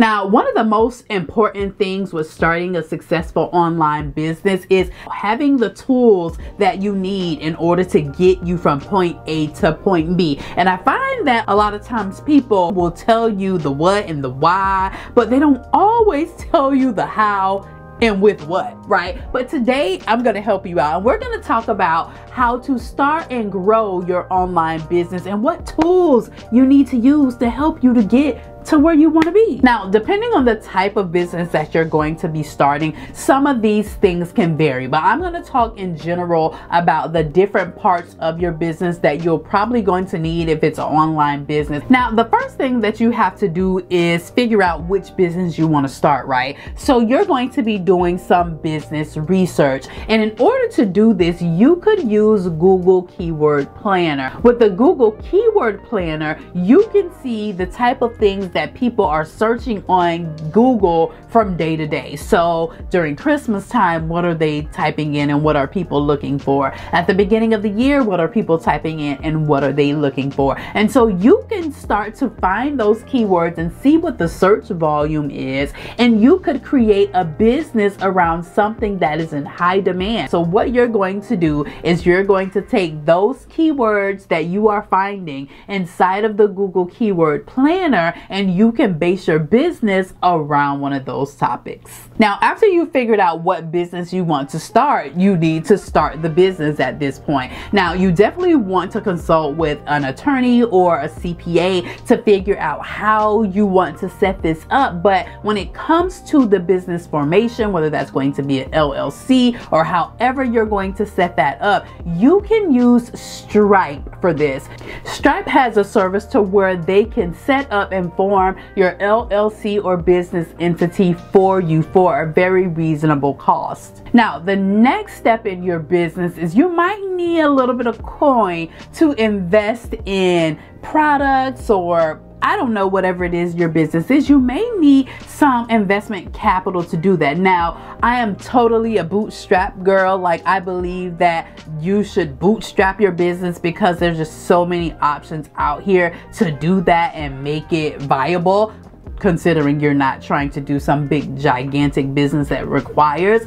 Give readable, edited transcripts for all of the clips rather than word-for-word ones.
Now, one of the most important things with starting a successful online business is having the tools that you need in order to get you from point A to point B. And I find that a lot of times people will tell you the what and the why, but they don't always tell you the how and with what, right? But today I'm gonna help you out, and we're gonna talk about how to start and grow your online business and what tools you need to use to help you to get to where you want to be. Now, depending on the type of business that you're going to be starting, some of these things can vary, but I'm going to talk in general about the different parts of your business that you're probably going to need if it's an online business. Now, the first thing that you have to do is figure out which business you want to start, right? So you're going to be doing some business research, and in order to do this, you could use Google Keyword Planner. With the Google Keyword Planner, you can see the type of things that people are searching on Google from day to day. So during Christmas time, what are they typing in and what are people looking for? At the beginning of the year, what are people typing in and what are they looking for? And so you can start to find those keywords and see what the search volume is, and you could create a business around something that is in high demand. So what you're going to do is you're going to take those keywords that you are finding inside of the Google Keyword Planner, and you can base your business around one of those topics. Now, after you figured out what business you want to start, you need to start the business at this point. Now, you definitely want to consult with an attorney or a CPA to figure out how you want to set this up. But when it comes to the business formation, whether that's going to be an LLC or however you're going to set that up, you can use Stripe for this. Stripe has a service to where they can set up and form your LLC or business entity for you for a very reasonable cost. Now, the next step in your business is you might need a little bit of coin to invest in products, or I don't know, whatever it is your business is. You may need some investment capital to do that. Now, I am totally a bootstrap girl. Like, I believe that you should bootstrap your business because there's just so many options out here to do that and make it viable, considering you're not trying to do some big gigantic business that requires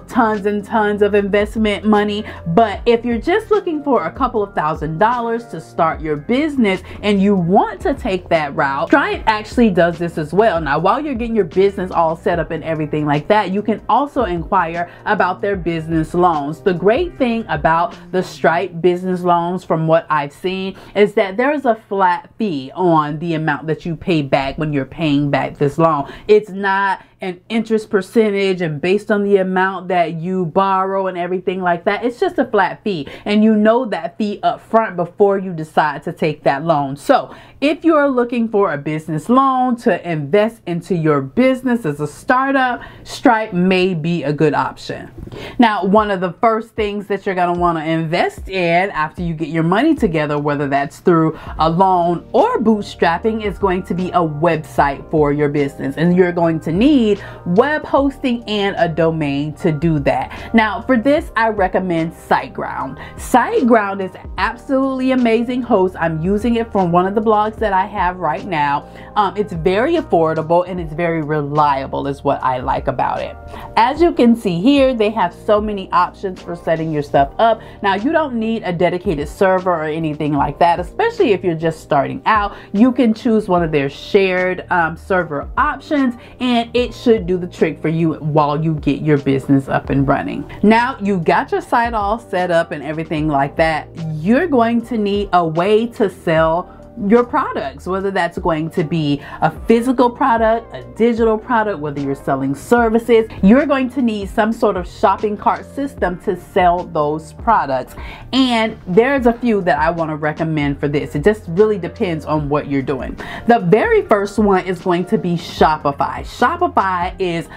tons and tons of investment money. But if you're just looking for a couple of $1,000s to start your business and you want to take that route, Stripe actually does this as well. Now, while you're getting your business all set up and everything like that, you can also inquire about their business loans. The great thing about the Stripe business loans, from what I've seen, is that there is a flat fee on the amount that you pay back when you're paying back this loan. It's not an interest percentage and based on the amount that you borrow and everything like that. It's just a flat fee, and you know that fee up front before you decide to take that loan. So if you're looking for a business loan to invest into your business as a startup, Stripe may be a good option. Now, one of the first things that you're going to want to invest in after you get your money together, whether that's through a loan or bootstrapping, is going to be a website for your business, and you're going to need web hosting and a domain to do that. Now, for this, I recommend SiteGround. SiteGround is absolutely amazing host. I'm using it from one of the blogs that I have right now. It's very affordable and it's very reliable is what I like about it. As you can see here, they have so many options for setting your stuff up. Now, you don't need a dedicated server or anything like that, especially if you're just starting out. You can choose one of their shared server options, and it should do the trick for you while you get your business up and running. Now you got your site all set up and everything like that, you're going to need a way to sell your products, whether that's going to be a physical product, a digital product, whether you're selling services. You're going to need some sort of shopping cart system to sell those products. And there's a few that I want to recommend for this. It just really depends on what you're doing. The very first one is going to be Shopify. Shopify is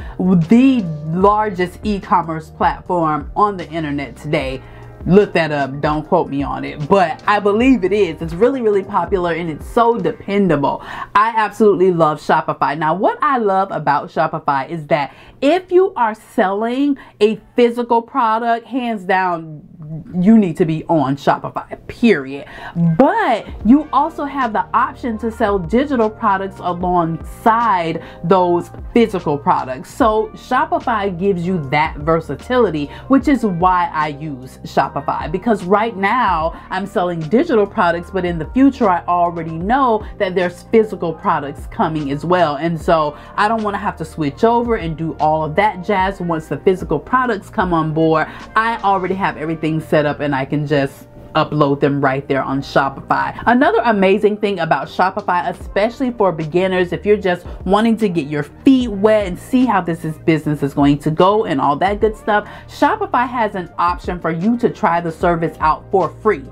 the largest e-commerce platform on the internet today. Look that up, don't quote me on it, but I believe it is. It's really, really popular and it's so dependable. I absolutely love Shopify. Now, what I love about Shopify is that if you are selling a physical product, hands down, you need to be on Shopify, period. But you also have the option to sell digital products alongside those physical products. So Shopify gives you that versatility, which is why I use Shopify, because right now I'm selling digital products, but in the future I already know that there's physical products coming as well. And so I don't want to have to switch over and do all of that jazz. Once the physical products come on board, I already have everything set up and I can just upload them right there on Shopify. Another amazing thing about Shopify, especially for beginners, if you're just wanting to get your feet wet and see how business is going to go and all that good stuff, Shopify has an option for you to try the service out for free.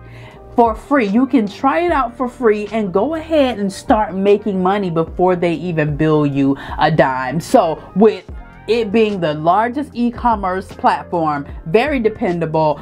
You can try it out for free and go ahead and start making money before they even bill you a dime. So with it being the largest e-commerce platform, very dependable,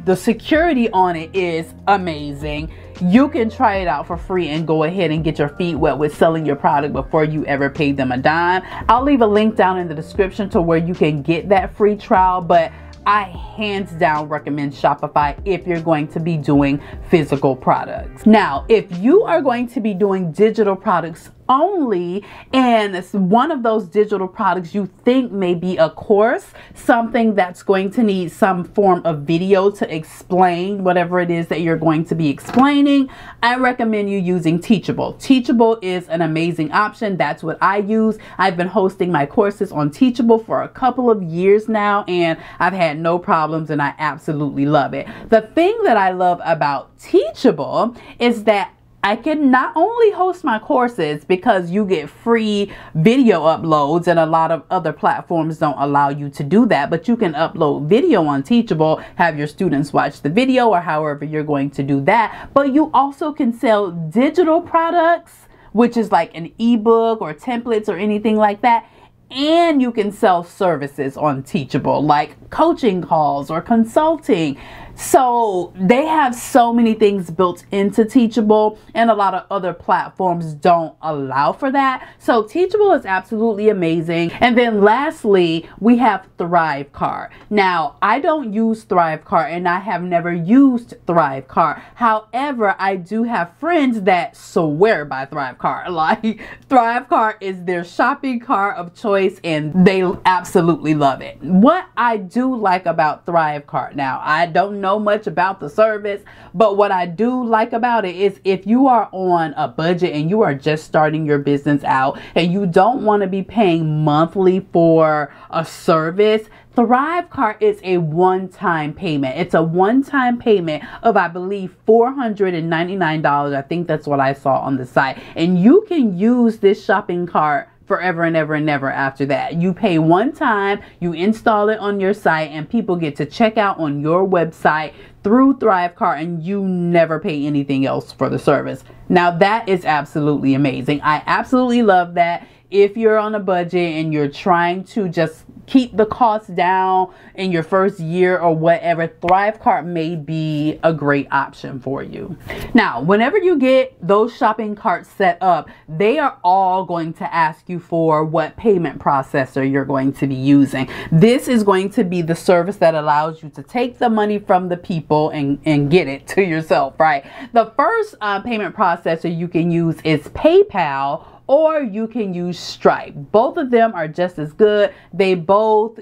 the security on it is amazing. You can try it out for free and go ahead and get your feet wet with selling your product before you ever pay them a dime. I'll leave a link down in the description to where you can get that free trial, but I hands down recommend Shopify if you're going to be doing physical products. Now, if you are going to be doing digital products only, and it's one of those digital products you think may be a course, something that's going to need some form of video to explain whatever it is that you're going to be explaining, I recommend you using Teachable. Teachable is an amazing option. That's what I use. I've been hosting my courses on Teachable for a couple of years now, and I've had no problems, and I absolutely love it. The thing that I love about Teachable is that I can not only host my courses, because you get free video uploads and a lot of other platforms don't allow you to do that, but you can upload video on Teachable, have your students watch the video or however you're going to do that. But you also can sell digital products, which is like an ebook or templates or anything like that. And you can sell services on Teachable, like coaching calls or consulting. So they have so many things built into Teachable, and a lot of other platforms don't allow for that. So Teachable is absolutely amazing. And then lastly, we have Thrivecart. Now, I don't use Thrivecart, and I have never used Thrivecart. However, I do have friends that swear by Thrivecart. Like, Thrivecart is their shopping cart of choice, and they absolutely love it. What I do like about Thrivecart, now, I don't know much about the service, but what I do like about it is if you are on a budget and you are just starting your business out and you don't want to be paying monthly for a service, Thrivecart is a one-time payment. It's a one-time payment of, I believe, $499. I think that's what I saw on the site. And you can use this shopping cart forever and ever and never after that. You pay one time, you install it on your site, and people get to check out on your website through Thrivecart, and you never pay anything else for the service. Now, that is absolutely amazing. I absolutely love that. If you're on a budget and you're trying to just keep the costs down in your first year or whatever, Thrivecart may be a great option for you. Now, whenever you get those shopping carts set up, they are all going to ask you for what payment processor you're going to be using. This is going to be the service that allows you to take the money from the people and get it to yourself, right? The first payment processor you can use is PayPal, or you can use Stripe. Both of them are just as good. They both,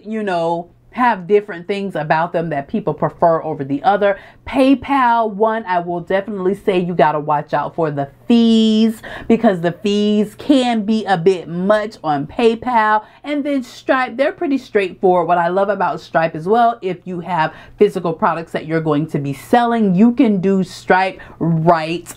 have different things about them that people prefer over the other. PayPal, one, I will definitely say you got to watch out for the fees, because the fees can be a bit much on PayPal. And then Stripe, they're pretty straightforward. What I love about Stripe as well, if you have physical products that you're going to be selling, you can do Stripe right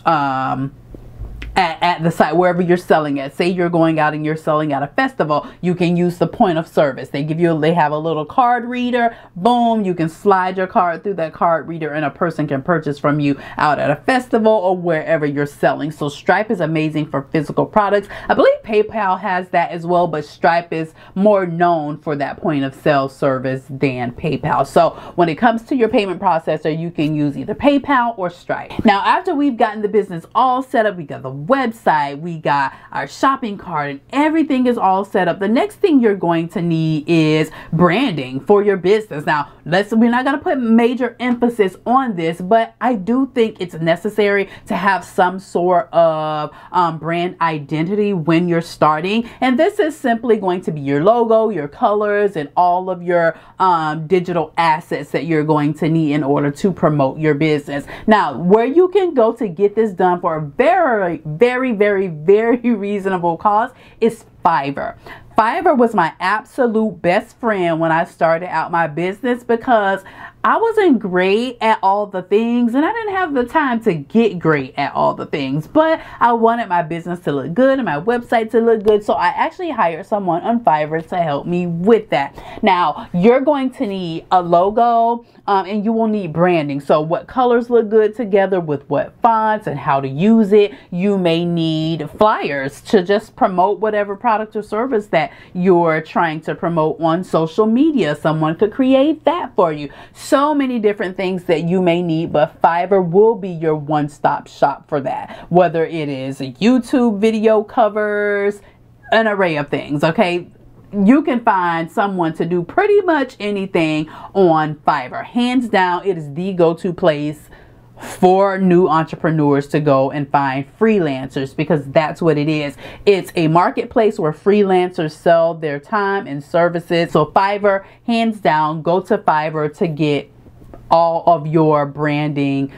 at the site wherever you're selling at. Say you're going out and you're selling at a festival, you can use the point of service. They have a little card reader. Boom, you can slide your card through that card reader and a person can purchase from you out at a festival or wherever you're selling. So Stripe is amazing for physical products. I believe PayPal has that as well, but Stripe is more known for that point of sale service than PayPal. So when it comes to your payment processor, you can use either PayPal or Stripe. Now, after we've gotten the business all set up, we got the website, we got our shopping cart, and everything is all set up. The next thing you're going to need is branding for your business. Now, we're not going to put major emphasis on this, but I do think it's necessary to have some sort of brand identity when you're starting. And this is simply going to be your logo, your colors, and all of your digital assets that you're going to need in order to promote your business. Now, where you can go to get this done for a very, very, very, very reasonable cost is Fiverr. Fiverr was my absolute best friend when I started out my business, because I wasn't great at all the things and I didn't have the time to get great at all the things, but I wanted my business to look good and my website to look good. So I actually hired someone on Fiverr to help me with that. Now, you're going to need a logo and you will need branding. So what colors look good together with what fonts and how to use it. You may need flyers to just promote whatever product or service that you're trying to promote on social media. Someone could create that for you. So many different things that you may need, but Fiverr will be your one-stop shop for that. Whether it is YouTube video covers, an array of things, okay? You can find someone to do pretty much anything on Fiverr. Hands down, it is the go-to place for new entrepreneurs to go and find freelancers, because that's what it is. It's a marketplace where freelancers sell their time and services. So Fiverr, hands down, go to Fiverr to get all of your branding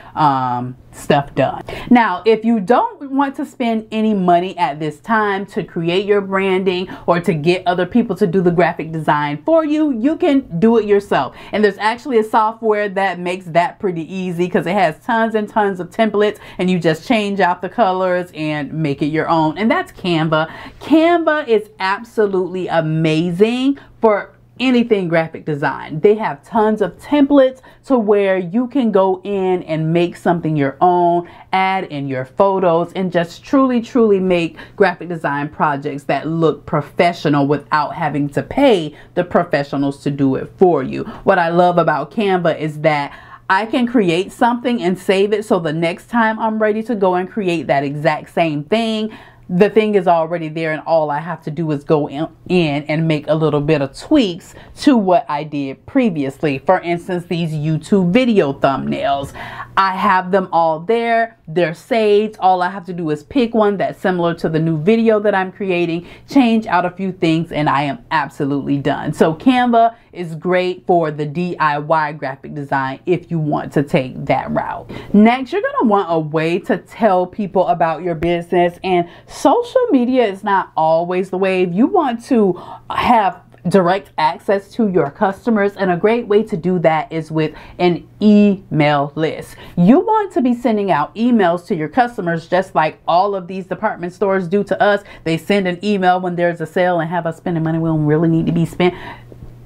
stuff done. Now, if you don't want to spend any money at this time to create your branding or to get other people to do the graphic design for you, you can do it yourself. And there's actually a software that makes that pretty easy, because it has tons and tons of templates and you just change out the colors and make it your own. And that's Canva. Canva is absolutely amazing for anything graphic design. They have tons of templates to where you can go in and make something your own, add in your photos, and just truly make graphic design projects that look professional without having to pay the professionals to do it for you. What I love about Canva is that I can create something and save it, so the next time I'm ready to go and create that exact same thing, the thing is already there and all I have to do is go in and make a little bit of tweaks to what I did previously. For instance, these YouTube video thumbnails, I have them all there. They're saved. All I have to do is pick one that's similar to the new video that I'm creating, change out a few things, and I am absolutely done. So Canva is great for the DIY graphic design if you want to take that route. Next, you're going to want a way to tell people about your business, and social media is not always the way. If you want to have direct access to your customers, and a great way to do that is with an email list. You want to be sending out emails to your customers just like all of these department stores do to us. They send an email when there's a sale and have us spending money we don't really need to be spent.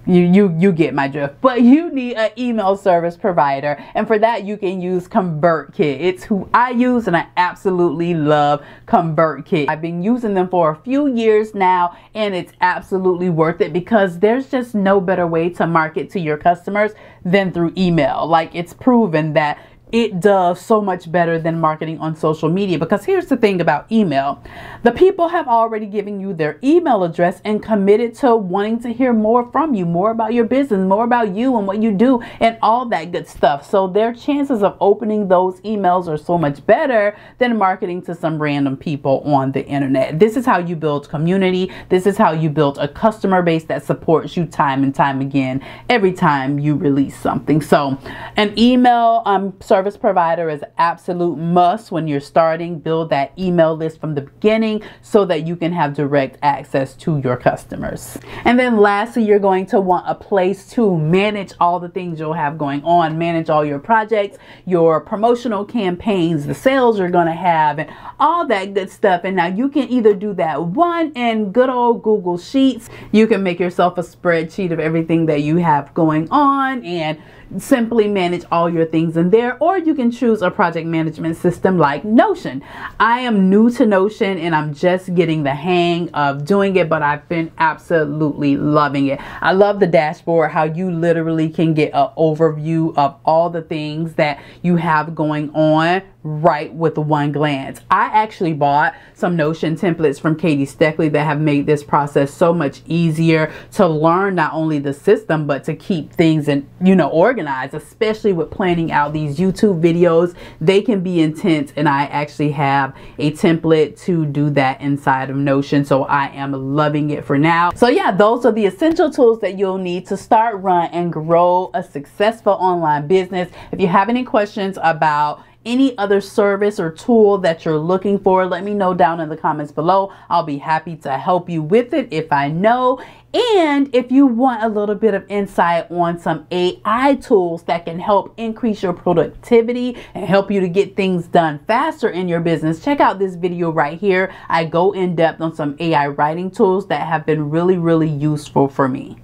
You get my drift. But you need an email service provider, and for that you can use ConvertKit. It's who I use, and I absolutely love ConvertKit. I've been using them for a few years now, and it's absolutely worth it, because there's just no better way to market to your customers than through email. Like, it's proven that it does so much better than marketing on social media, because here's the thing about email. The people have already given you their email address and committed to wanting to hear more from you, more about your business, more about you and what you do and all that good stuff. So their chances of opening those emails are so much better than marketing to some random people on the internet. This is how you build community. This is how you build a customer base that supports you time and time again every time you release something. So an email service provider is an absolute must when you're starting. Build that email list from the beginning so that you can have direct access to your customers. And then lastly, you're going to want a place to manage all the things you'll have going on, manage all your projects, your promotional campaigns, the sales you're going to have, and all that good stuff. And now you can either do that one in good old Google Sheets. You can make yourself a spreadsheet of everything that you have going on and simply manage all your things in there, or you can choose a project management system like Notion. I am new to Notion and I'm just getting the hang of doing it, but I've been absolutely loving it. I love the dashboard, how you literally can get an overview of all the things that you have going on right with one glance. I actually bought some Notion templates from Katie Steckley that have made this process so much easier to learn not only the system, but to keep things and organized, especially with planning out these YouTube videos. They can be intense, and I actually have a template to do that inside of Notion, so I am loving it for now. So yeah, those are the essential tools that you'll need to start, run, and grow a successful online business. If you have any questions about any other service or tool that you're looking for, let me know down in the comments below. I'll be happy to help you with it if I know. And if you want a little bit of insight on some AI tools that can help increase your productivity and help you to get things done faster in your business, check out this video right here. I go in depth on some AI writing tools that have been really, really useful for me.